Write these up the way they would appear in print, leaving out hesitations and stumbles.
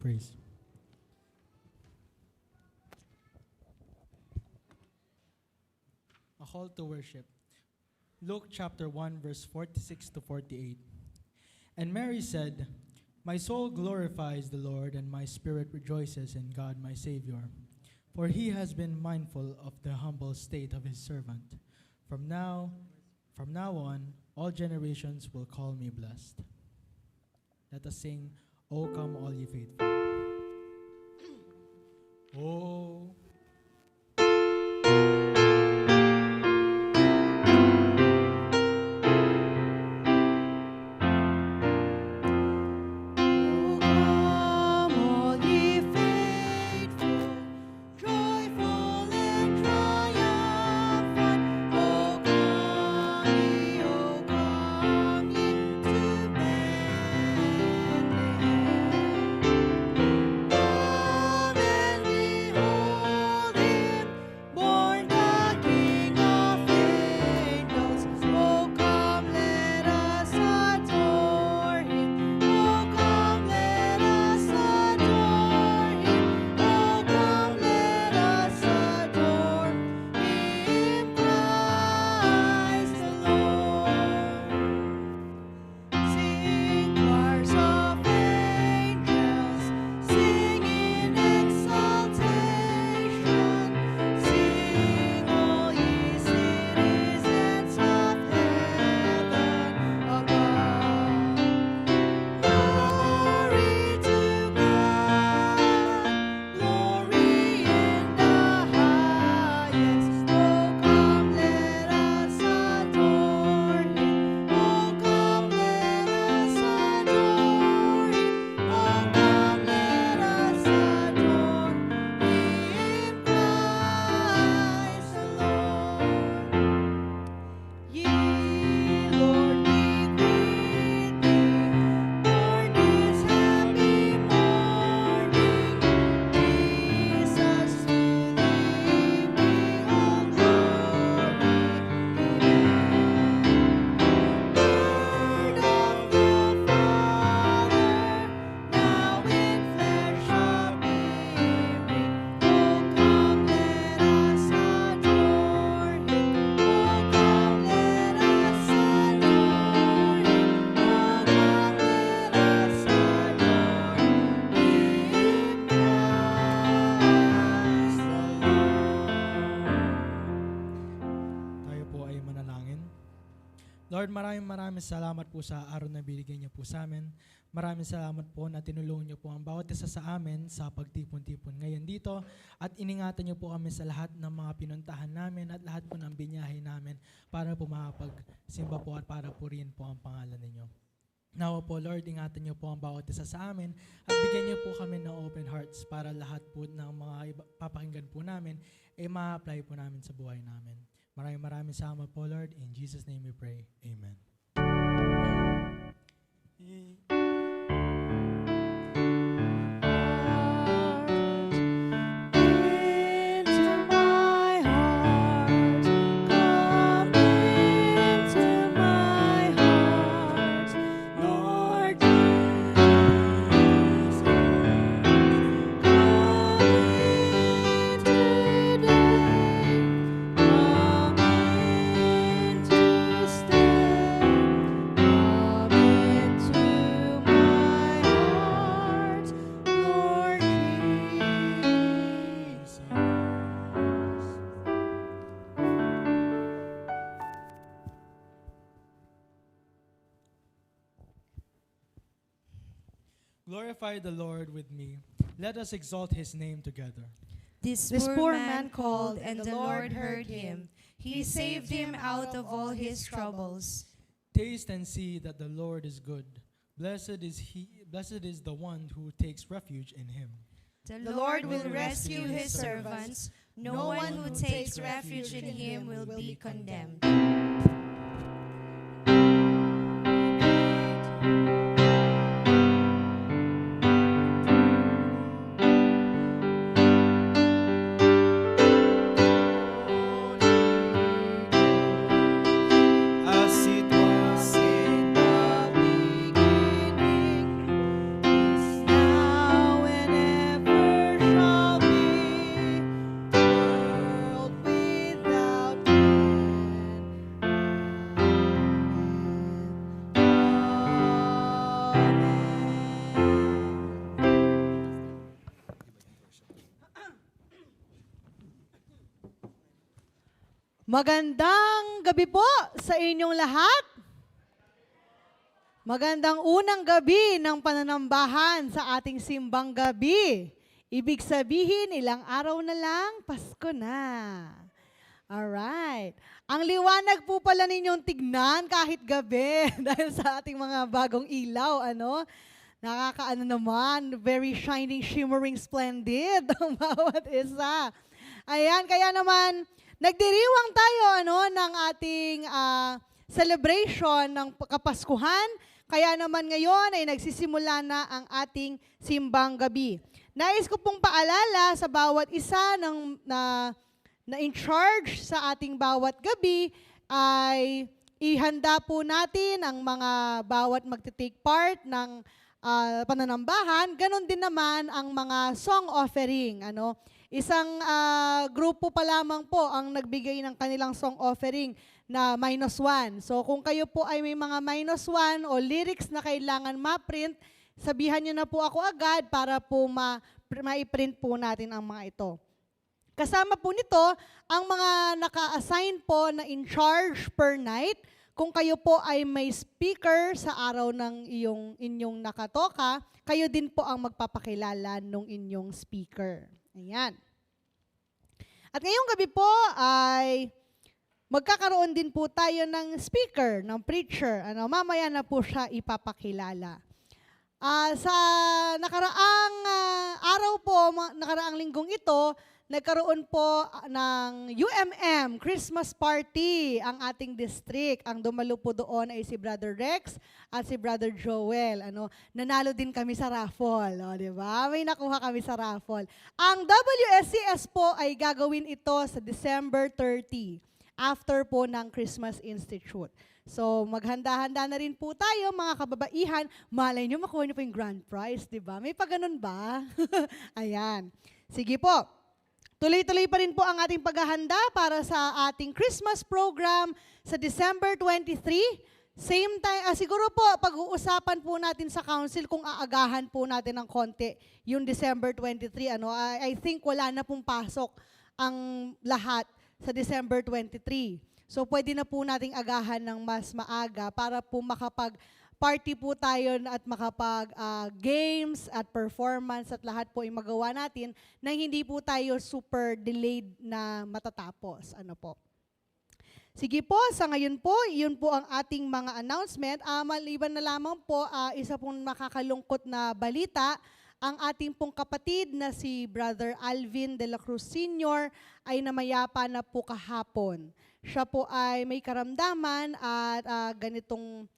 praise. A call to worship. Luke chapter 1, verse 46 to 48. And Mary said, My soul glorifies the Lord, and my spirit rejoices in God my Savior. For he has been mindful of the humble state of his servant. From now on, all generations will call me blessed. Let us sing, O come all ye faithful. Oh, Lord, maraming salamat po sa araw na binigay niyo po sa amin. Maraming salamat po na tinulungan niyo po ang bawat isa sa amin sa pagtipon-tipon ngayon dito at iningatan niyo po kami sa lahat ng mga pinuntahan namin at lahat po ng binyahe namin para po makapagsimba po at para purihin po ang pangalan ninyo. Now po, Lord, ingatan niyo po ang bawat isa sa amin at bigyan niyo po kami ng open hearts para lahat po ng mga papakinggan po namin ma-apply po namin sa buhay namin. Maraming salamat po, Lord. In Jesus' name we pray. Amen. Glorify the Lord with me. Let us exalt his name together. This poor man called, and the Lord heard him. He saved him out of all his troubles. Taste and see that the Lord is good. Blessed is the one who takes refuge in him. The Lord will rescue his servants. No one who takes refuge in him will be condemned. Now Magandang gabi po sa inyong lahat. Magandang unang gabi ng pananambahan sa ating simbang gabi. Ibig sabihin, ilang araw na lang, Pasko na. Alright. Ang liwanag po pala ninyong tignan kahit gabi dahil sa ating mga bagong ilaw, ano? Nakakaano naman, very shining, shimmering, splendid ang bawat isa. Ayan, kaya naman, nagdiriwang tayo ng ating celebration ng Kapaskuhan. Kaya naman ngayon ay nagsisimula na ang ating simbang gabi. Nais ko pong paalala sa bawat isa na in charge sa ating bawat gabi ay ihanda po natin ang mga bawat magte-take part ng pananambahan. Ganon din naman ang mga song offering. Isang grupo pa lamang po ang nagbigay ng kanilang song offering na -1. So kung kayo po ay may mga -1 o lyrics na kailangan ma-print, sabihan nyo na po ako agad para po ma-print po natin ang mga ito. Kasama po nito ang mga naka-assign po na in charge per night. Kung kayo po ay may speaker sa araw ng inyong nakatoka, kayo din po ang magpapakilala ng inyong speaker. Ayan. At ngayong gabi po ay magkakaroon din po tayo ng speaker, ng preacher. Mamaya na po siya ipapakilala. Sa nakaraang araw po, nakaraang linggong ito, nagkaroon po ng UMM Christmas Party ang ating district. Ang dumalo po doon ay si Brother Rex at si Brother Joel. Nanalo din kami sa raffle, di ba? May nakuha kami sa raffle. Ang WSCS po ay gagawin ito sa December 30, after po ng Christmas Institute. So, maghanda-handa na rin po tayo, mga kababaihan. Malay nyo, makuha nyo po yung grand prize, di ba? May pa ganun ba? Ayan. Sige po. Tuloy-tuloy pa rin po ang ating paghahanda para sa ating Christmas program sa December 23. Same time, siguro po, pag-uusapan po natin sa council kung aagahan po natin ng konti yung December 23. I think wala na pong pasok ang lahat sa December 23. So pwede na po nating agahan ng mas maaga para po makapag-party po tayo at makapag-games at performance at lahat po ay magawa natin nang hindi po tayo super delayed na matatapos. Sige po, sa ngayon po, yun po ang ating mga announcement. Maliban na lamang po, isa pong makakalungkot na balita, ang ating pong kapatid na si Brother Alvin de la Cruz Sr. ay namayapa na po kahapon. Siya po ay may karamdaman at ganitong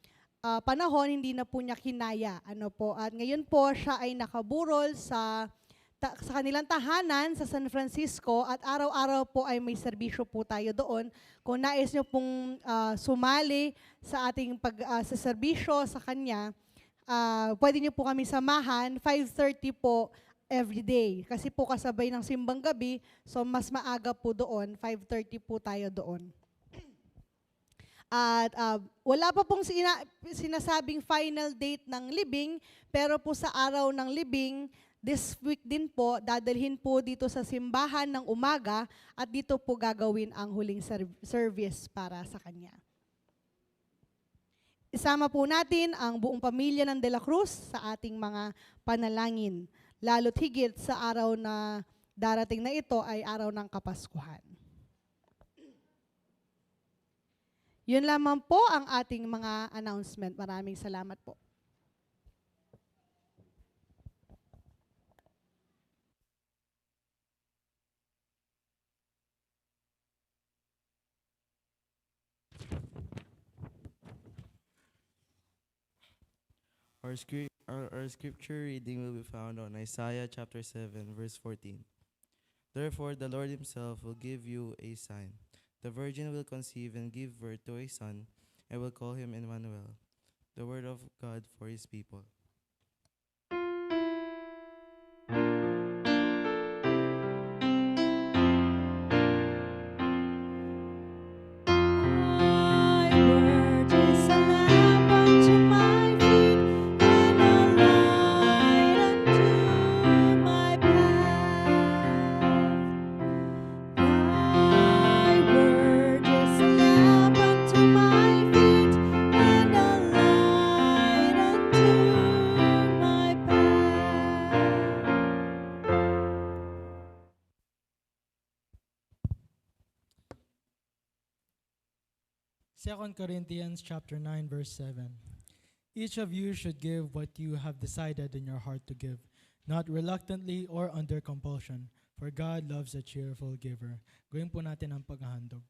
panahon hindi na po niya kinaya. At ngayon po siya ay nakaburol sa kanilang tahanan sa San Francisco at araw-araw po ay may serbisyo po tayo doon. Kung nais niyo pong sumali sa ating sa serbisyo sa kanya, pwede niyo po kami samahan, 5:30 po every day. Kasi po kasabay ng simbang gabi, so mas maaga po doon, 5:30 po tayo doon. At wala pa pong sinasabing final date ng libing, pero po sa araw ng libing, this week din po, dadalhin po dito sa simbahan ng umaga at dito po gagawin ang huling service para sa kanya. Isama po natin ang buong pamilya ng De La Cruz sa ating mga panalangin, lalo't higit sa araw na darating na ito ay araw ng Kapaskuhan. Yun lamang po ang ating mga announcement. Maraming salamat po. Our scripture reading will be found on Isaiah chapter 7, verse 14. Therefore, the Lord himself will give you a sign. The virgin will conceive and give birth to a son, and will call him Emmanuel, the word of God for his people. Thy word 2 Corinthians chapter 9 verse 7. Each of you should give what you have decided in your heart to give, not reluctantly or under compulsion, for God loves a cheerful giver. Gawin po natin ang paghahandog.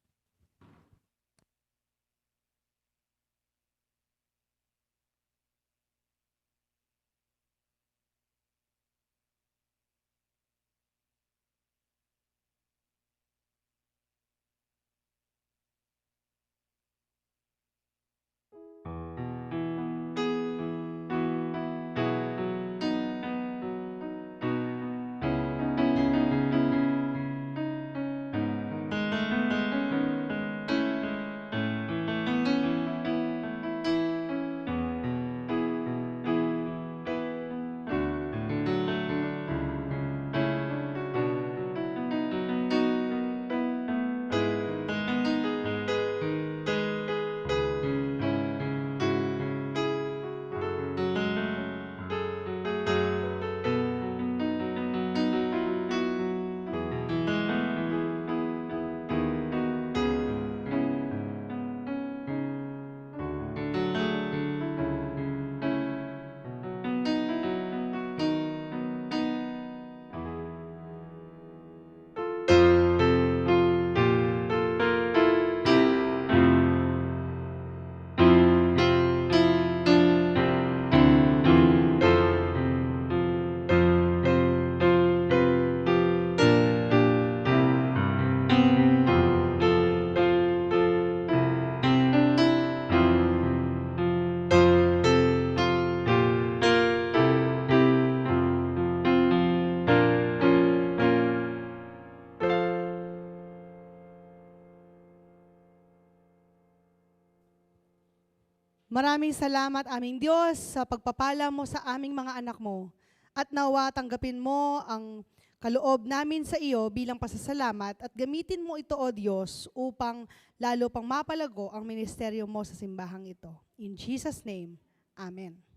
Maraming salamat aming Diyos sa pagpapala mo sa aming mga anak mo. At nawa tanggapin mo ang kaloob namin sa iyo bilang pasasalamat at gamitin mo ito, O Diyos, upang lalo pang mapalago ang ministeryo mo sa simbahang ito. In Jesus' name, Amen.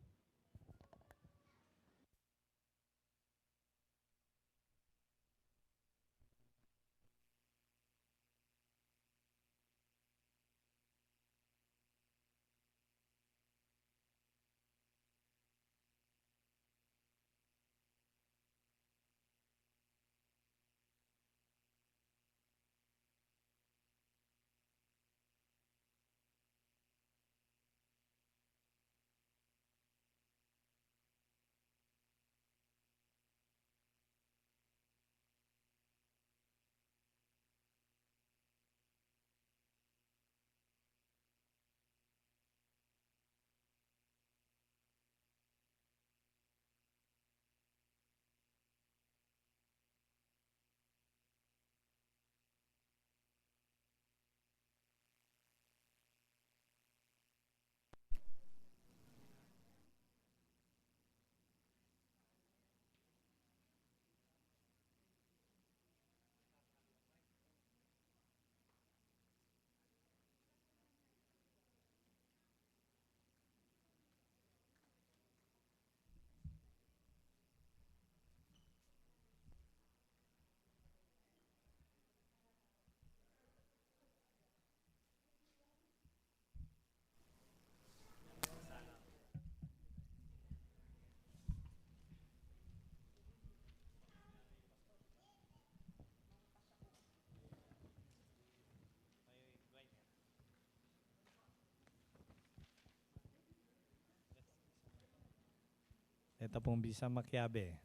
Ito pong Bisa Makiabe.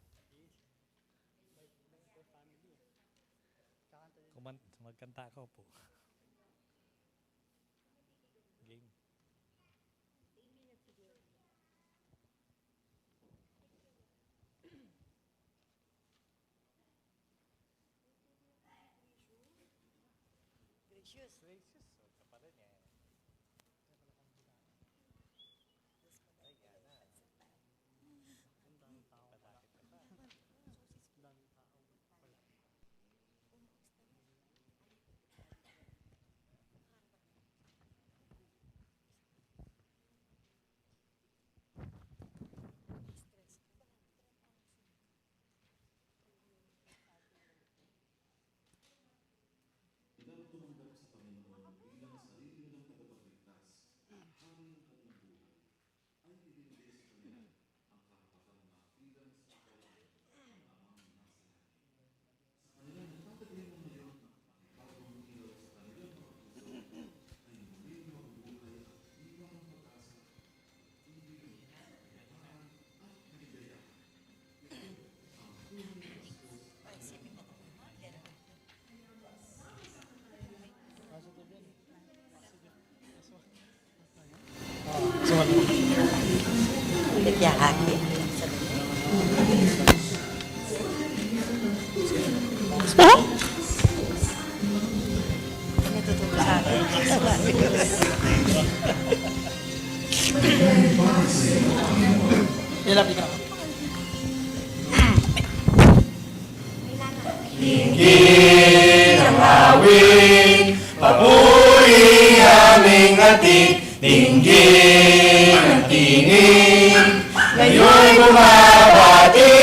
Magkanta ako po. Game. Gracious. Ito pa rin eh. Dinggin ang awit, papuri aming atik. Dinggin ang tinig, ngayon bumabati.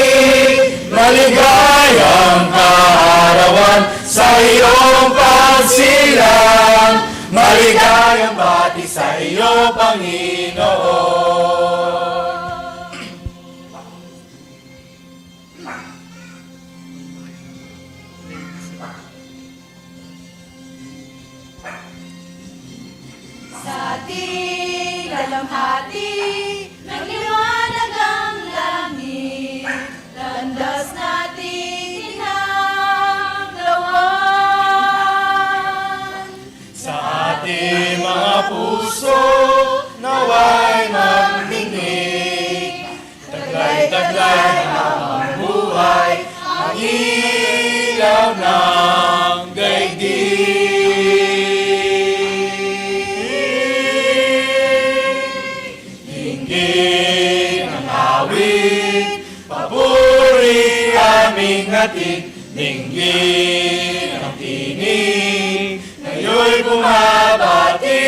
Maligayang kaarawan sa iyong pagsilang. Maligayang bati sa iyo, Panginoon. Sa ating dalamhati, nagliwanag ang langit. Landas natin tinanglawan. Sa ating mga puso, naway magdinig. Taglay-taglay ang buhay, ang ilaw ng daigdig. Dinggin ang awit, papuri aming atik. Dinggin ang tinig, ngayon bumabati.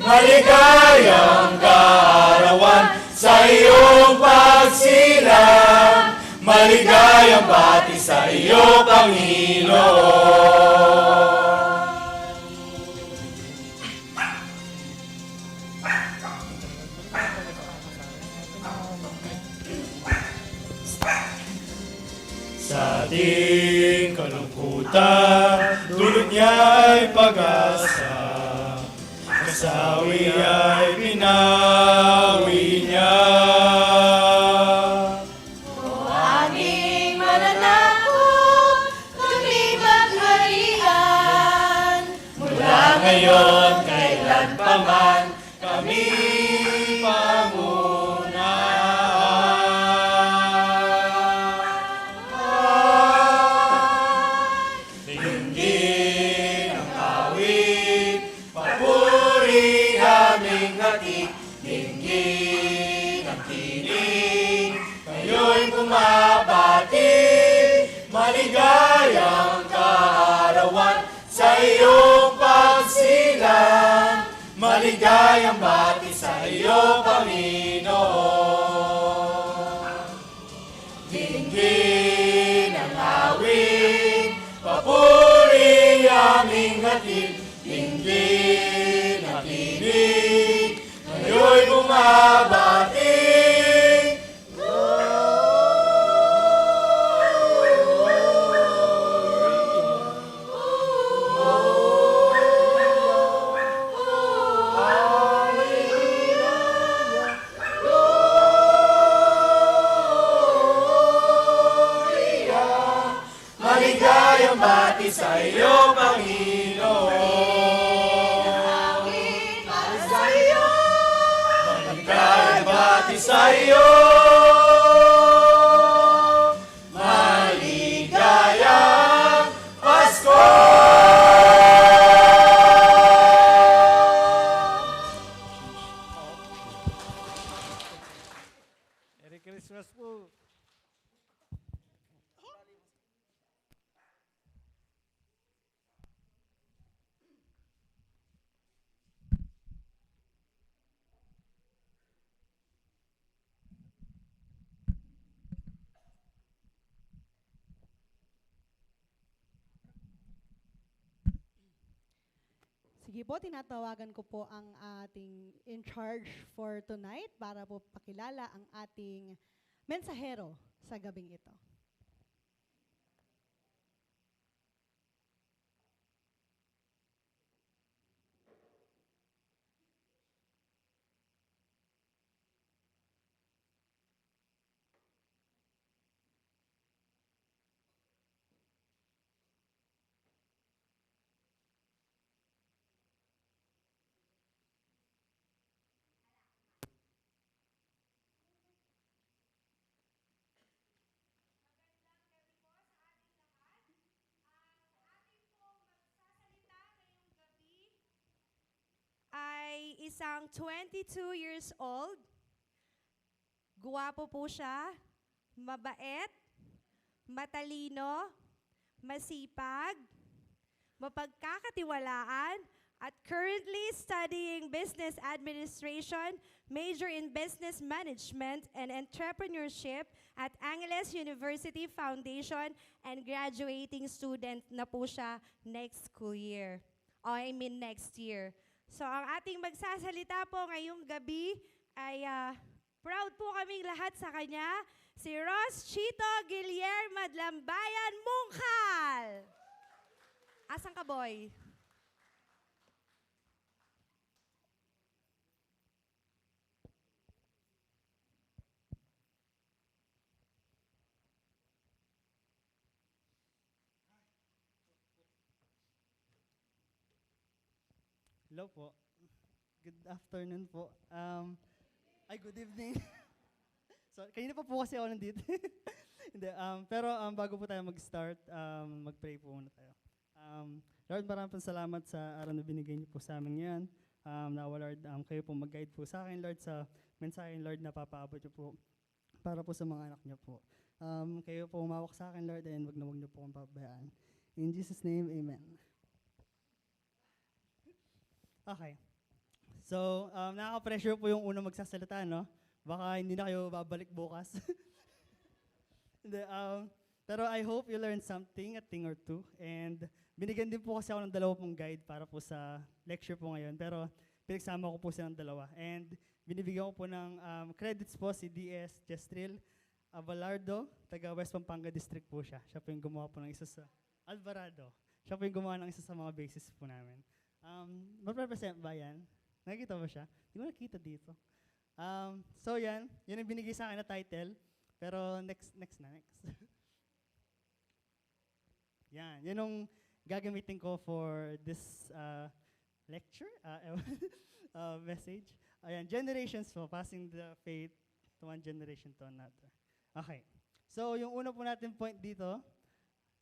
Maligayang kaarawan sa iyong pagsilang. Maligayang bati sa iyo, Panginoon. Sa ating kalungkutan, dulot niya ay pag-asa. Kasawi ay pinawi niya. O aming mananakop, lumibag harian. Mula ngayon, kailan pa man, kami pangunahan. Dinggin ang awit, papuri aming atik. Dinggin ang tinig, ngayon bumabati. Maligayang kaarawan sa iyong pagsilang. Maligayang bati sa iyo, Panginoon. Dinggin ang awit, papuri aming hatid. Dinggin ang tinig, ngayon bumabati. Maligayang bati sa iyo, Panginoon. Para sa iyo, Maligayang bati sa iyo. Maligayang Pasko! Merry Christmas po. Sige po, tinatawagan ko po ang ating in charge for tonight para po pakilala ang ating mensahero sa gabing ito. Ay isang 22 years old. Guwapo po siya, mabait, matalino, masipag, mapagkakatiwalaan, at currently studying business administration, major in business management and entrepreneurship at Angeles University Foundation, and graduating student na po siya next school year. Next year. So ang ating magsasalita po ngayong gabi ay proud po kaming lahat sa kanya, si Ross Chito Guillier Madlambayan Mungkal. Asan ka, boy? Hello po. Good afternoon po. Good evening. So, kanina pa po kasi ako nandito. Hindi, pero bago po tayo mag-start, mag-pray po muna tayo. Lord, maraming salamat sa araw na binigay niyo po sa amin ngayon. Nawa, Lord, kayo po mag-guide po sa akin, Lord, sa mensahe, Lord, na papaabot niyo po para po sa mga anak niyo po. Kayo po umawak sa akin, Lord, and wag niyo po akong pabayaan. In Jesus' name, amen. Okay. So, nakaka-pressure po yung unang magsasalita, no? Baka hindi na kayo babalik bukas. Hindi, pero I hope you learned something, a thing or two. And binigyan din po kasi ako ng dalawa pong guide para po sa lecture po ngayon. Pero pinagsama ko po silang dalawa. And binibigyan ko po ng credits po si D.S. Jestril Avalardo, taga West Pampanga District po siya. Siya po yung gumawa po ng isa sa Alvarado. Siya po yung gumawa ng isa sa mga basis po namin. Ma-represent ba yan? Nakikita ba siya? Hindi ko nakita dito. So yan yung binigay sa akin na title. Pero next. Yan yung gagamitin ko for this lecture, message. Ayan, generations po, passing the faith to one generation to another. Okay. So yung una po natin point dito,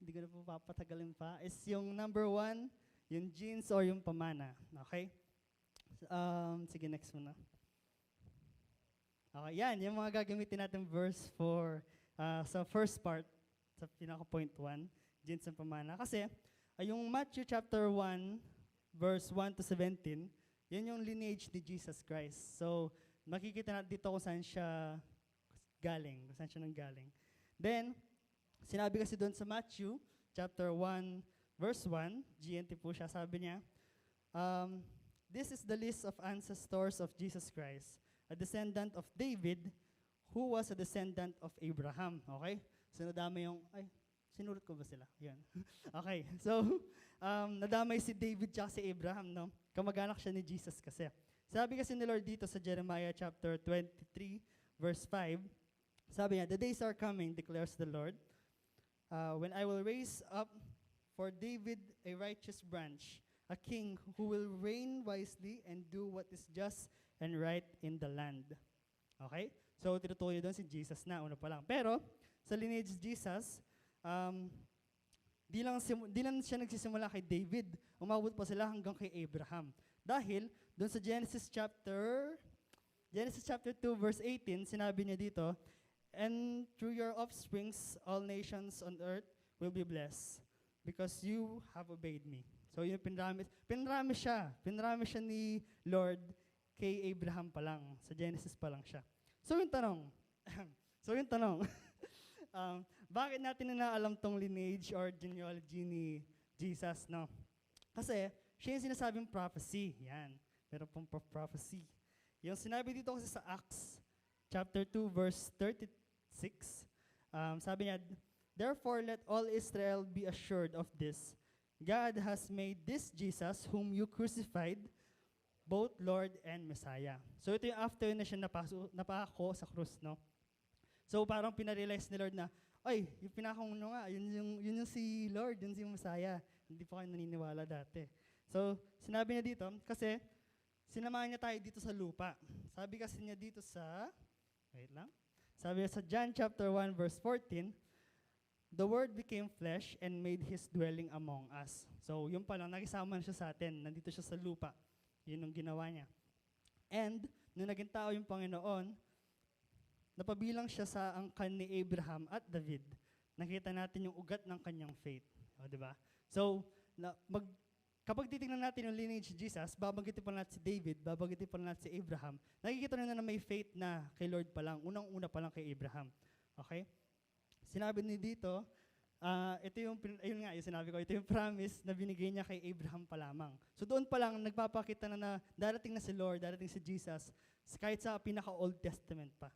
hindi ko na po papatagalin pa, is yung number 1, yung genes or yung pamana. Okay? Sige, next muna. Okay, yan. Yung mga gagamitin natin verse for sa first part, sa pinaka-point 1, genes and pamana. Kasi, yung Matthew chapter 1, verse 1 to 17, yan yung lineage ni Jesus Christ. So, makikita natin dito kung saan siya galing, kung saan siya nanggaling. Then, sinabi kasi doon sa Matthew chapter 1, verse 1, GNT po siya, sabi niya, this is the list of ancestors of Jesus Christ, a descendant of David, who was a descendant of Abraham. Okay? So nadamay yung, sinulat ko ba sila? Yan. Okay. So, nadamay si David tsaka si Abraham, no? Kamag-anak siya ni Jesus kasi. Sabi kasi ni Lord dito sa Jeremiah chapter 23, verse 5, sabi niya, the days are coming, declares the Lord, when I will raise up for David a righteous branch, a king who will reign wisely and do what is just and right in the land. Okay? So, tinutukoy doon si Jesus na, una pa lang. Pero, sa lineage Jesus, di lang siya nagsisimula kay David. Umabot pa sila hanggang kay Abraham. Dahil, doon sa Genesis chapter 2, verse 18, sinabi niya dito, and through your offsprings, all nations on earth will be blessed, because you have obeyed me. So, yun pinrami siya ni Lord kay Abraham pa lang. Sa Genesis pa lang siya. So, yung tanong, bakit natin inaalam tong lineage or genealogy ni Jesus, no? Kasi, siya yung sinasabing prophecy. Yan. Meron pong prophecy. Yung sinabi dito kasi sa Acts chapter 2 verse 36, sabi niya, "Therefore let all Israel be assured of this. God has made this Jesus whom you crucified both Lord and Messiah." So ito yung after na siya napako sa krus, no? So parang pinarealize ni Lord na, ay, yung pinakong nyo nga, yun yung si Lord, yun si Messiah. Hindi pa kayo naniniwala dati. So sinabi niya dito, kasi sinamahan niya tayo dito sa lupa. Sabi kasi niya dito sa, wait lang, sabi niya sa John chapter 1 verse 14, "The Word became flesh and made His dwelling among us." So yun pa lang, nakisama siya sa atin, nandito siya sa lupa. Yun ang ginawa niya. And, nung naging tao yung Panginoon, napabilang siya sa angkan ni Abraham at David. Nakita natin yung ugat ng kanyang faith. O, diba? So, kapag titingnan natin yung lineage ni Jesus, babanggitin pa natin si David, babanggitin pa natin si Abraham, nakikita na may faith na kay Lord pa lang, unang-una pa lang kay Abraham. Okay? Sinabi ni dito, ito yung sinabi ko, ito yung promise na binigay niya kay Abraham pa lamang. So doon pa lang, nagpapakita na darating na si Lord, darating si Jesus, kahit sa pinaka-Old Testament pa.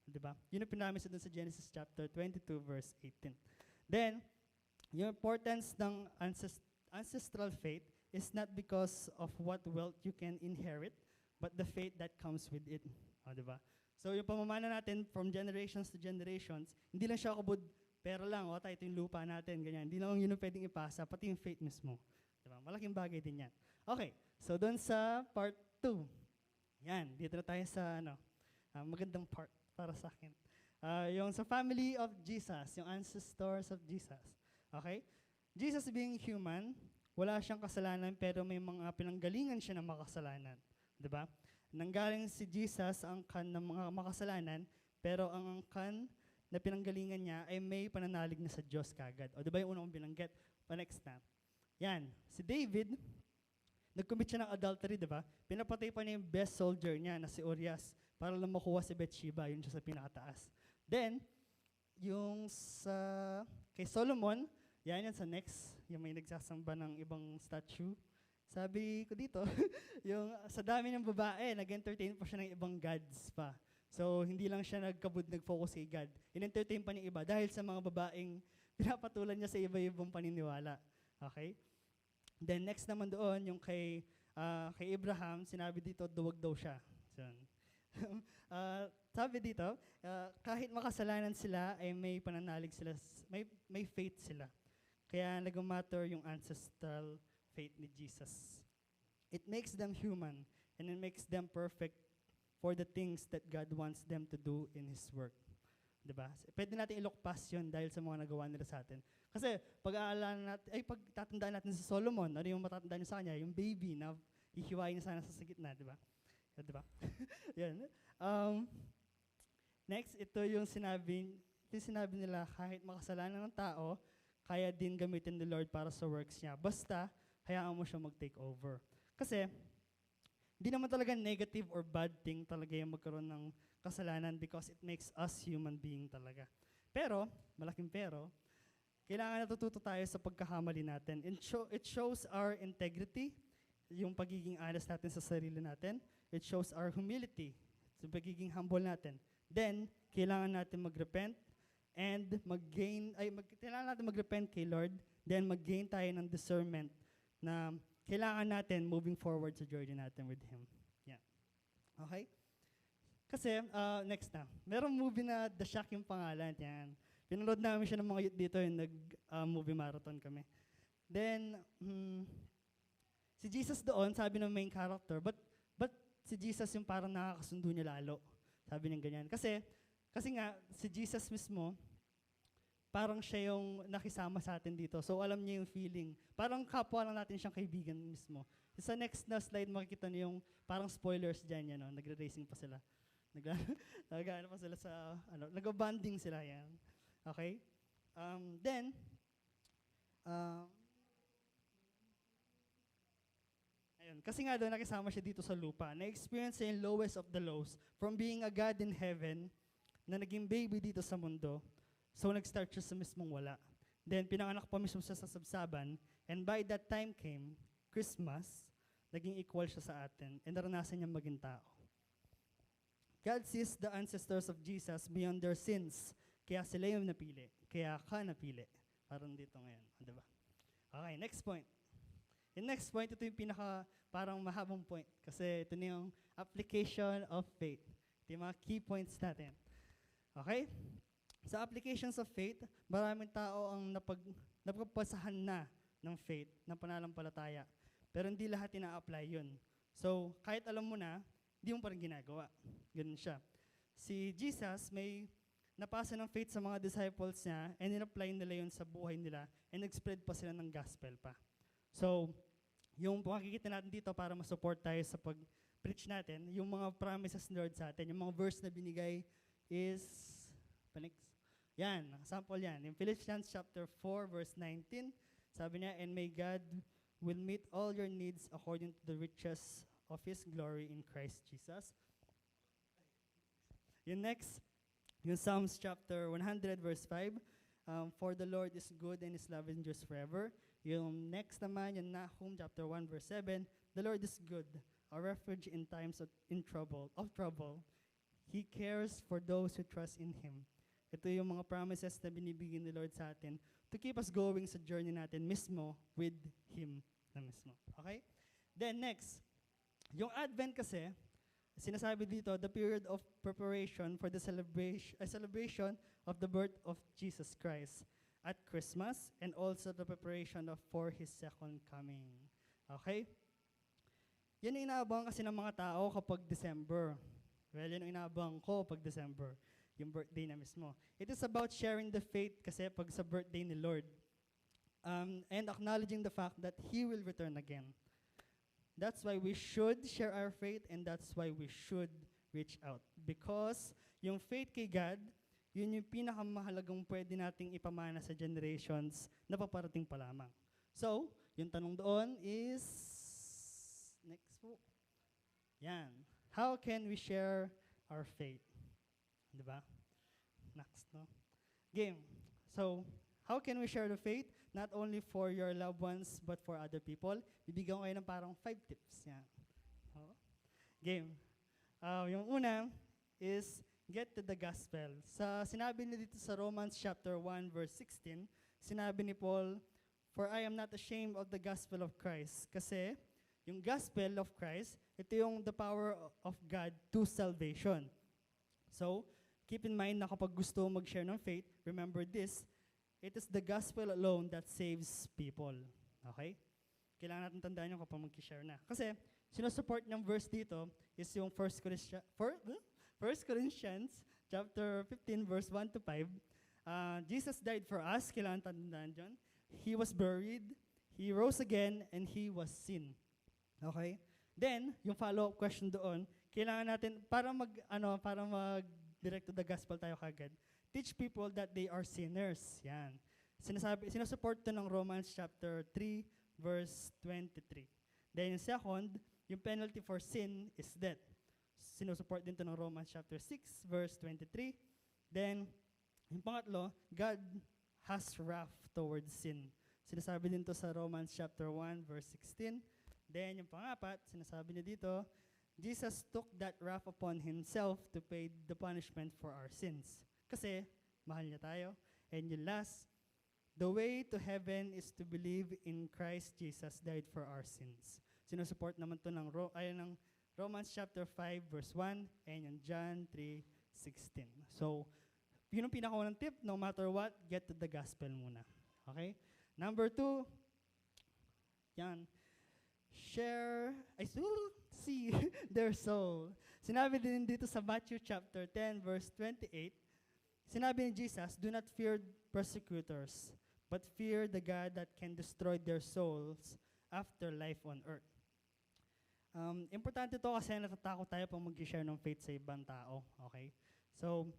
Diba? Yun yung pinamis doon sa Genesis chapter 22, verse 18. Then, yung importance ng ancestral faith is not because of what wealth you can inherit, but the faith that comes with it. O, diba? So yung pamamana natin from generations to generations, hindi lang siya kabud pera lang, ito yung lupa natin, ganyan. Hindi lang yun yung pwedeng ipasa, pati yung faith mismo. Diba? Malaking bagay din yan. Okay, so doon sa part 2. Yan, dito na tayo sa magandang part para sa akin. Yung sa family of Jesus, yung ancestors of Jesus. Okay? Jesus being human, wala siyang kasalanan pero may mga pinanggalingan siya ng makasalanan. Diba? Nanggaling si Jesus ang angkan ng mga makasalanan, pero ang angkan na pinanggalingan niya ay may pananalig na sa Diyos kagad. O diba yung unang binanggit? Next na. Yan. Si David, nag-commit siya ng adultery, diba? Pinapatay pa niya yung best soldier niya na si Urias para lang makuha si Bathsheba, yun siya sa pinakataas. Then, yung kay Solomon, yan sa next, yung may nagsasamba ng ibang statue. Sabi ko dito, yung sa dami ng babae, nag-entertain pa siya ng ibang gods pa. So, hindi lang siya nag-focus kay God. In-entertain pa niya iba dahil sa mga babaeng pinapatulan niya sa iba-ibang paniniwala. Okay? Then, next naman doon, yung kay Abraham, sinabi dito, duwag daw siya. So, sabi dito, kahit makasalanan sila, ay may pananalig sila, may faith sila. Kaya nag-matter yung ancestral faith ni Jesus. It makes them human, and it makes them perfect for the things that God wants them to do in His work. Diba? Pwede natin i-look past yun dahil sa mga nagawa nila sa atin. Kasi pag tatandaan natin si Solomon, ano yung matatandaan niya sa kanya? Yung baby na ihiwain niya sana sa gitna, diba? Diba? Yan. Next, ito yung sinabi nila, kahit makasalanan ng tao, kaya din gamitin ni Lord para sa works niya. Basta, hayaan mo siya mag-take over. Kasi, hindi naman talaga negative or bad thing talaga yung magkaroon ng kasalanan because it makes us human being talaga. Pero, malaking pero, kailangan natututo tayo sa pagkakamali natin. It shows our integrity, yung pagiging honest natin sa sarili natin. It shows our humility, yung pagiging humble natin. Then, kailangan natin mag-repent and kailangan natin mag-repent kay Lord, then mag-gain tayo ng discernment na kailangan natin moving forward sa journey natin with Him. Yeah. Okay? Kasi, next na. Merong movie na The Shack yung pangalan. Yan. Pinanood namin siya ng mga youth dito, yung nag-movie marathon kami. Then, si Jesus doon, sabi ng main character, but si Jesus yung parang nakakasundo niya lalo. Sabi niya ganyan. Kasi nga, si Jesus mismo, parang siya yung nakisama sa atin dito. So, alam niya yung feeling. Parang kapwa lang natin siyang kaibigan mismo. Sa next na slide, makikita niyo yung parang spoilers dyan, yan, nagre-racing pa sila. Nag-ano pa sila sa, nag-bonding sila, yan. Okay? Then, ayun, kasi nga doon nakisama siya dito sa lupa. Na-experience niya yung lowest of the lows from being a God in heaven na naging baby dito sa mundo. So, nag-start siya sa mismong wala. Then, pinanganak pa mismo siya sa sabsaban. And by that time came, Christmas, naging equal siya sa atin and naranasan niya maging tao. God sees the ancestors of Jesus beyond their sins. Kaya sila yung napili. Kaya ka napili. Parang dito ngayon. Di ba? Okay, next point. Yung next point, ito yung pinaka parang mahabang point. Kasi ito na yung application of faith. Ito yung mga key points natin. Okay? Sa applications of faith, maraming tao ang napagpasahan na ng faith, ng pananampalataya. Pero hindi lahat ina-apply yun. So, kahit alam mo na, hindi mo pa rin ginagawa. Ganun siya. Si Jesus may napasa ng faith sa mga disciples niya and in-apply nila yun sa buhay nila and nag-spread pa sila ng gospel pa. So, yung makikita natin dito para ma-support tayo sa pag-preach natin, yung mga promises ni Lord sa atin, yung mga verse na binigay is, yan, sample yan. In Philippians chapter 4, verse 19, sabi niya, and may God will meet all your needs according to the riches of His glory in Christ Jesus. Yung next, yung Psalms chapter 100, verse 5, for the Lord is good and His love endures forever. Yung next naman, yung Nahum chapter 1, verse 7, the Lord is good, a refuge in times of trouble. He cares for those who trust in Him. Ito yung mga promises na binibigyan ni Lord sa atin to keep us going sa journey natin mismo with Him na mismo. Okay? Then next, yung Advent kasi, sinasabi dito, the period of preparation for the celebration of the birth of Jesus Christ at Christmas and also the preparation for His second coming. Okay? Yan yung inaabang kasi ng mga tao kapag December. Well, yan yung inaabang ko pag December, yung birthday na mismo. It is about sharing the faith kasi pag sa birthday ni Lord. And acknowledging the fact that He will return again. That's why we should share our faith and that's why we should reach out. Because yung faith kay God, yun yung pinakamahalagang pwede nating ipamana sa generations na paparating pa lamang. So, yung tanong doon is, next po. Yan. How can we share our faith? Diba? Next, no? Game. So, how can we share the faith? Not only for your loved ones, but for other people. Bibigyan ko kayo ng parang 5 tips. Yan. Oh. Game. Yung una is get to the gospel. Sinabi niya dito sa Romans chapter 1, verse 16, sinabi ni Paul, for I am not ashamed of the gospel of Christ. Kasi yung gospel of Christ, ito yung the power of God to salvation. So, keep in mind na kapag gusto mag-share ng faith, remember this, it is the gospel alone that saves people. Okay? Kailangan natin tandaan yung kapag mag-share na. Kasi, sinusupport niyang verse dito is yung 1 Corinthians chapter 15, verse 1 to 5. Jesus died for us. Kailangan tandaan dyan. He was buried, He rose again, and He was seen. Okay? Then, yung follow-up question doon, kailangan natin, para mag-direct to the gospel tayo kagad, teach people that they are sinners. Yan. Sinusupport to ng Romans chapter 3, verse 23. Then yung second, yung penalty for sin is death. Sinusupport din to ng Romans chapter 6, verse 23. Then, yung pangatlo, God has wrath towards sin. Sinasabi din to sa Romans chapter 1, verse 16. Then, yung pangapat, sinasabi niya dito, Jesus took that wrath upon Himself to pay the punishment for our sins. Kasi, mahal niya tayo. And yung last, the way to heaven is to believe in Christ Jesus died for our sins. Sinusupport naman to ng Romans chapter 5, verse 1, and yung John 3:16. So, yun ang pinakaunang tip, no matter what, get to the gospel muna. Okay? Number 2, yan, see their soul. Sinabi din dito sa Matthew chapter 10, verse 28, sinabi ni Jesus, do not fear persecutors, but fear the God that can destroy their souls after life on earth. Importante to kasi natatakot tayo pag mag-share ng faith sa ibang tao. Okay? So,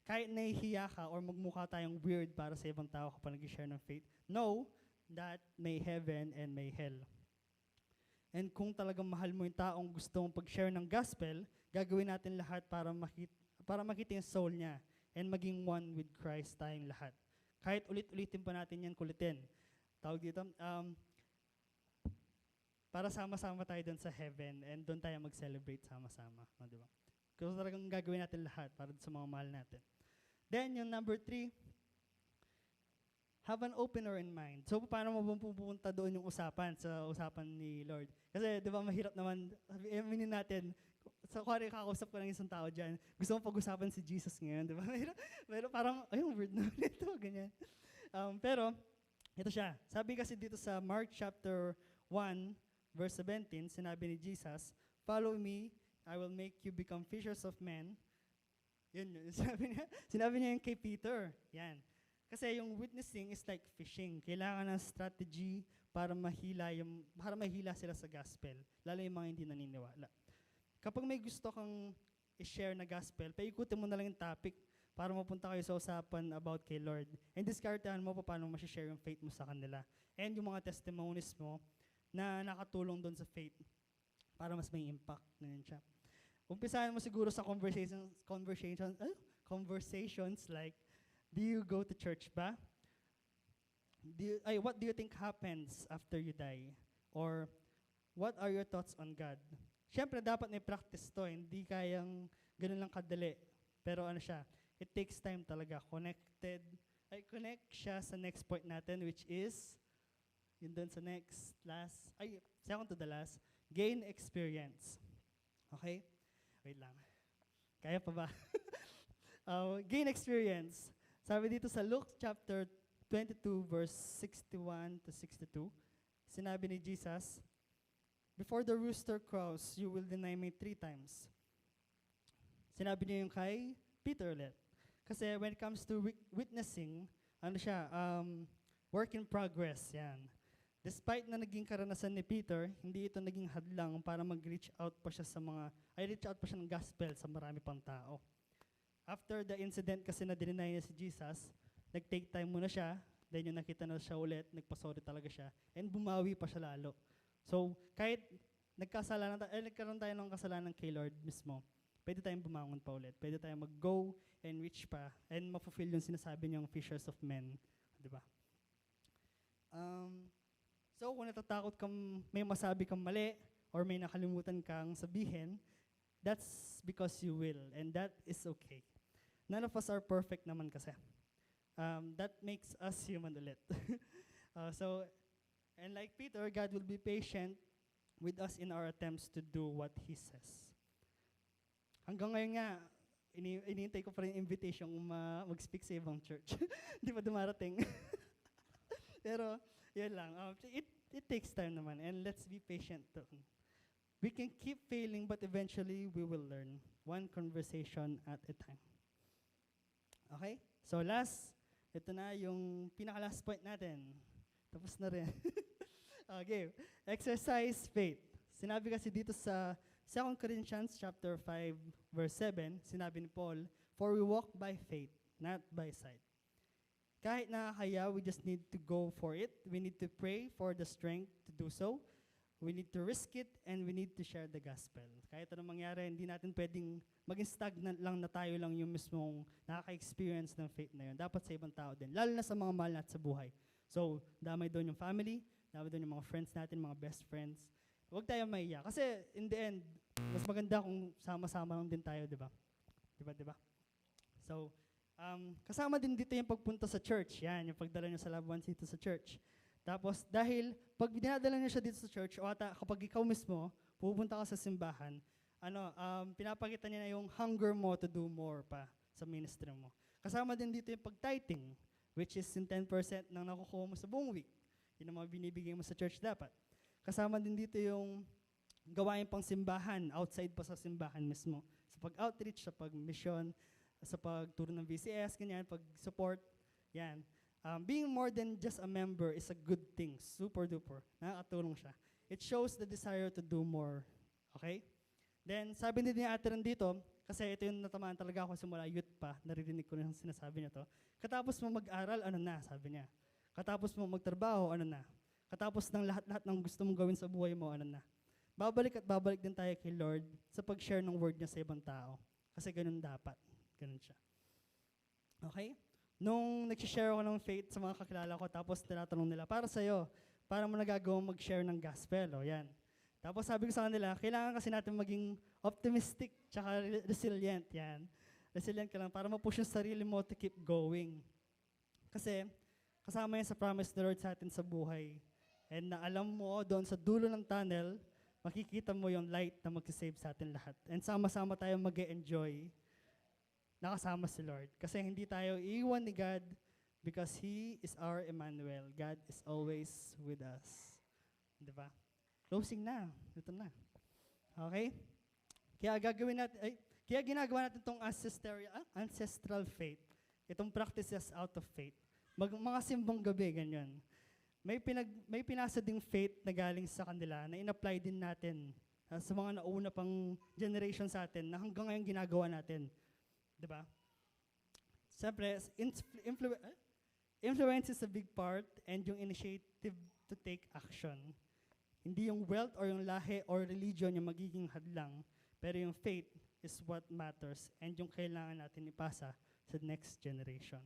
kahit nahihiya ka or magmukha tayong weird para sa ibang tao kapag nag-share ng faith, know that may heaven and may hell. And kung talagang mahal mo yung taong gusto mong pag-share ng gospel, gagawin natin lahat para makita yung soul niya and maging one with Christ tayong lahat. Kahit ulit-ulitin pa natin yan kulitin. Tawag dito, para sama-sama tayo doon sa heaven and doon tayo mag-celebrate sama-sama. No, di ba? Kasi talagang gagawin natin lahat para sa mga mahal natin. Then, yung number 3, have an opener in mind. So, paano mo pupunta doon yung sa usapan ni Lord? Kasi, di ba, mahirap naman, aminin natin, sa kuwari kakausap ko ng isang tao dyan, gusto mo pag-usapan si Jesus ngayon, di ba? Pero parang, ayun, weird naman ito, ganyan. Pero, ito siya. Sabi kasi dito sa Mark chapter 1, verse 17, sinabi ni Jesus, "Follow me, I will make you become fishers of men." Yun. Sinabi niya yung kay Peter. Yan. Kasi yung witnessing is like fishing. Kailangan ng strategy para mahila sila sa gospel. Lalo yung mga hindi naniniwala. Kapag may gusto kang i-share na gospel, paikutin mo na lang yung topic para mapunta kayo sa usapan about kay Lord. And diskartehan mo paano mo share yung faith mo sa kanila. And yung mga testimonies mo na nakatulong doon sa faith para mas may impact. Ganyan siya. Umpisahan mo siguro sa conversations like, do you go to church ba? What do you think happens after you die? Or, what are your thoughts on God? Siyempre, dapat may practice to. Hindi kayang ganun lang kadali. Pero ano siya, it takes time talaga. Connect siya sa next point natin, which is, yun dun sa second to the last, gain experience. Okay? Wait lang. Kaya pa ba? Gain experience. Sabi dito sa Luke chapter 22, verse 61 to 62, sinabi ni Jesus, "Before the rooster crows, you will deny me 3 times." Sinabi niya yung kay Peter ulit. Kasi when it comes to witnessing, work in progress, yan. Despite na naging karanasan ni Peter, hindi ito naging hadlang para reach out pa siya ng gospel sa marami pang tao. After the incident kasi na dinay niya si Jesus, nag-take time muna siya, then yung nakita na siya ulit, nagpasorry talaga siya, and bumawi pa siya lalo. So, kahit nagkaroon tayo ng kasalanan kay Lord mismo, pwede tayong bumangon pa ulit. Pwede tayong mag-go and reach pa, and ma-fulfill yung sinasabi niyong fishers of men. Di ba? So, kung natatakot kang may masabi kang mali or may nakalimutan kang sabihin, that's because you will, and that is okay. None of us are perfect naman kasi. That makes us human ulit. And like Peter, God will be patient with us in our attempts to do what He says. Hanggang ngayon nga, iniintay ko pa rin invitation mag-speak sa ibang church. Di pa dumarating. Pero, yun lang. It takes time naman, and let's be patient too. We can keep failing, but eventually we will learn. One conversation at a time. Okay? So ito na yung pinaka-last point natin. Tapos na rin. Okay. Exercise faith. Sinabi kasi dito sa 2 Corinthians chapter 5, verse 7, sinabi ni Paul, "For we walk by faith, not by sight." Kahit nakakaya, we just need to go for it. We need to pray for the strength to do so. We need to risk it, and we need to share the gospel. Kahit anong mangyari, hindi natin pwedeng maging stagnant lang na tayo lang yung mismong nakaka-experience ng faith na yun. Dapat sa ibang tao din, lalo na sa mga mahal natin sa buhay. So, damay doon yung family, damay doon yung mga friends natin, mga best friends. Huwag tayo maiya. Kasi in the end, mas maganda kung sama-sama lang din tayo, di ba? Di ba? So, kasama din dito yung pagpunta sa church. Yan, yung pagdala nyo sa loved ones dito sa church. Tapos, dahil pag dinadala nyo siya dito sa church, o kapag ikaw mismo, pupunta ka sa simbahan, pinapakita niya na yung hunger mo to do more pa sa ministry mo. Kasama din dito yung pag-tithing, which is yung 10% ng nakukuha mo sa buong week. Yun ang mga binibigay mo sa church dapat. Kasama din dito yung gawain pang simbahan, outside pa sa simbahan mismo. Sa pag-outreach, sa pag-mission, sa pagturo ng VCS, ganyan, pag-support, yan. Being more than just a member is a good thing. Super duper. Nakakatulong siya. It shows the desire to do more. Okay? Then, sabi din ni Ate Ren dito, kasi ito yung natamaan talaga ako simula youth pa, naririnig ko na yung sinasabi niya to. Katapos mo mag-aral, ano na, sabi niya. Katapos mo magtrabaho, ano na. Katapos ng lahat-lahat ng gusto mong gawin sa buhay mo, ano na. Babalik at babalik din tayo kay Lord sa pag-share ng word niya sa ibang tao. Kasi ganun dapat. Ganun siya. Okay? Nung nag-share ako ng faith sa mga kakilala ko, tapos tinatanong nila, para sa'yo, para mo nagagawang mag-share ng gospel, o yan. Tapos sabi ko sa kanila, kailangan kasi natin maging optimistic tsaka resilient. Yan. Resilient ka lang para ma-push yung sarili mo to keep going. Kasi kasama yan sa promise ni Lord sa atin sa buhay. And na alam mo, doon sa dulo ng tunnel, makikita mo yung light na mag-save sa atin lahat. And sama-sama tayo mag-enjoy nakasama si Lord. Kasi hindi tayo iiwan ni God because He is our Emmanuel. God is always with us. Diba? Closing na. Ito na. Okay? Kaya ginagawa natin itong ancestral faith. Itong practices out of faith. Mga simbang gabi, ganyan. May pinasa ding faith na galing sa kanila na in-apply din natin sa mga nauna pang generation sa atin na hanggang ngayon ginagawa natin. Diba? Siyempre, influence is a big part and yung initiative to take action. Hindi yung wealth or yung lahi or religion yung magiging hadlang, pero yung faith is what matters and yung kailangan natin ipasa sa next generation.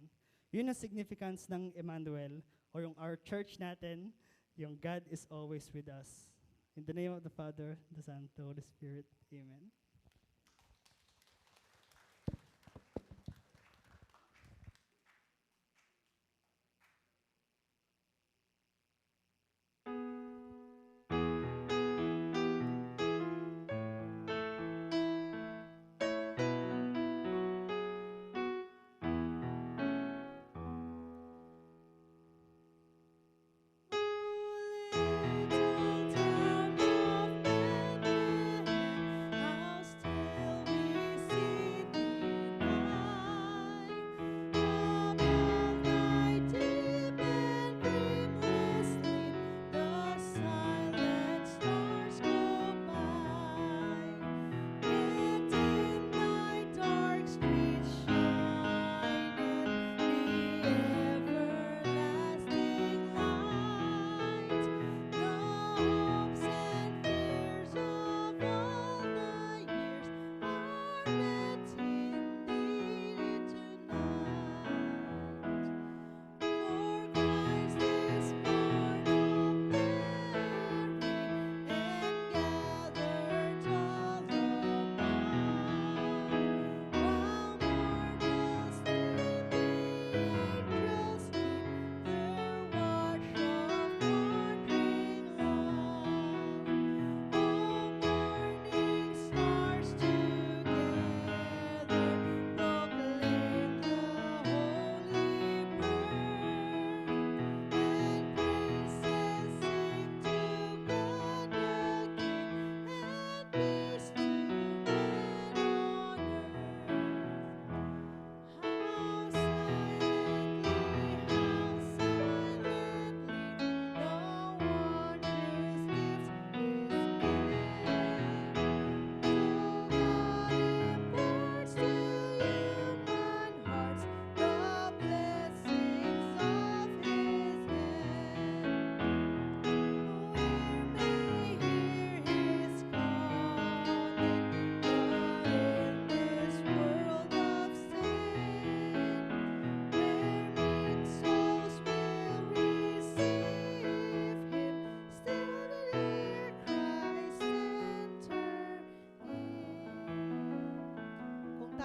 Yun ang significance ng Emmanuel or yung our church natin, yung God is always with us. In the name of the Father, the Son, the Holy Spirit. Amen.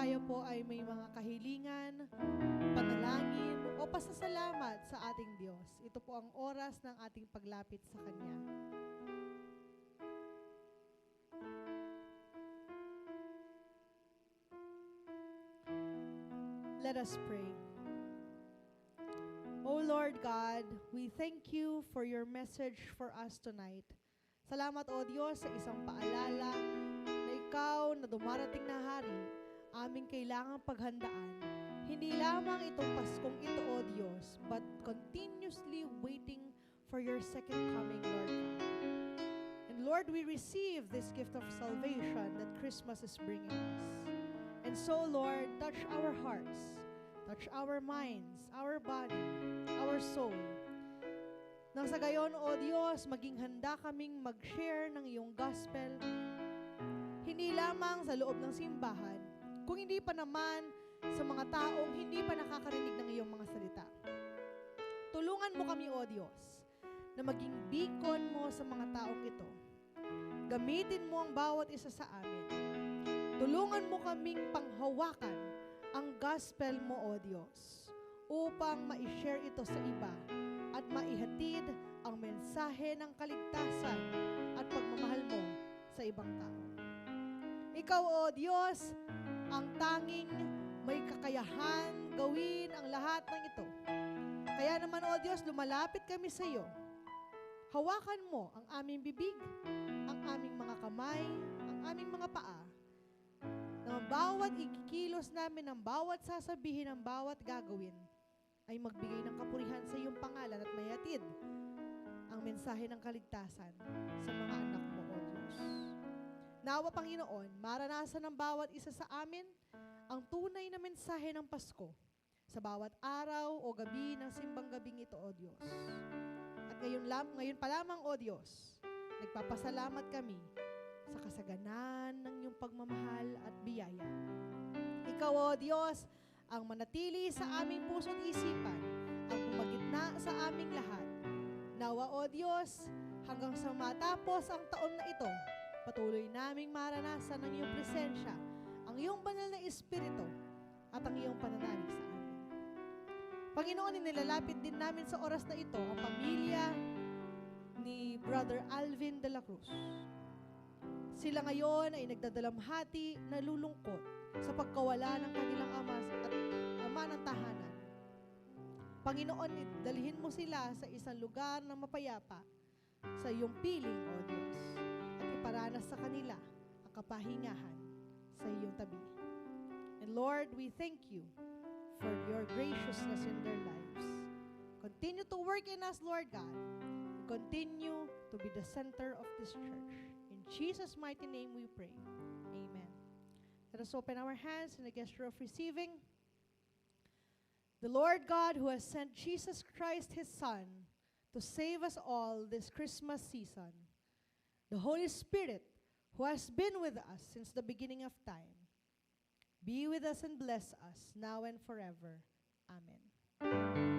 tayo po ay may mga kahilingan, panalangin, o pasasalamat sa ating Diyos. Ito po ang oras ng ating paglapit sa Kanya. Let us pray. O Lord God, we thank you for your message for us tonight. Salamat, O Diyos, sa isang paalala na ikaw na dumarating na hari, aming kailangang paghandaan. Hindi lamang itong Paskong ito, O Diyos, but continuously waiting for your second coming, Lord God. And Lord, we receive this gift of salvation that Christmas is bringing us. And so, Lord, touch our hearts, touch our minds, our body, our soul. Nang sa gayon, O Diyos, maging handa kaming mag-share ng iyong gospel, hindi lamang sa loob ng simbahan, kung hindi pa naman sa mga taong hindi pa nakakarinig ng iyong mga salita. Tulungan mo kami, O Diyos, na maging beacon mo sa mga taong ito. Gamitin mo ang bawat isa sa amin. Tulungan mo kaming panghawakan ang gospel mo, O Diyos, upang ma-share ito sa iba at maihatid ang mensahe ng kaligtasan at pagmamahal mo sa ibang tao. Ikaw, O Diyos, ang tanging may kakayahan gawin ang lahat ng ito. Kaya naman, O Diyos, lumalapit kami sa iyo. Hawakan mo ang aming bibig, ang aming mga kamay, ang aming mga paa, na bawat ikikilos namin, ang bawat sasabihin, ang bawat gagawin, ay magbigay ng kapurihan sa iyong pangalan at mayatid ang mensahe ng kaligtasan sa mga anak mo, O Diyos. Nawa, Panginoon, maranasan ng bawat isa sa amin ang tunay na mensahe ng Pasko sa bawat araw o gabi ng simbang gabing ito, O Diyos. At ngayon pa lamang, O Diyos, nagpapasalamat kami sa kasaganan ng iyong pagmamahal at biyaya. Ikaw, O Diyos, ang manatili sa aming puso't isipan, ang pumagitna sa aming lahat. Nawa, O Diyos, hanggang sa matapos ang taon na ito, patuloy naming maranasan ang iyong presensya, ang iyong banal na Espiritu, at ang iyong pananalig sa amin. Panginoon, inilalapit din namin sa oras na ito ang pamilya ni Brother Alvin de la Cruz. Sila ngayon ay nagdadalamhati, nalulungkot sa pagkawala ng kanilang ama at ama ng tahanan. Panginoon, dalhin mo sila sa isang lugar na mapayapa sa iyong piling, O Diyos, at iparanas sa kanila ang kapahingahan sa iyong tabi. And Lord, we thank you for your graciousness in their lives. Continue to work in us, Lord God. Continue to be the center of this church. In Jesus' mighty name we pray. Amen. Let us open our hands in a gesture of receiving. The Lord God, who has sent Jesus Christ, His Son, to save us all this Christmas season. The Holy Spirit, who has been with us since the beginning of time, be with us and bless us now and forever. Amen.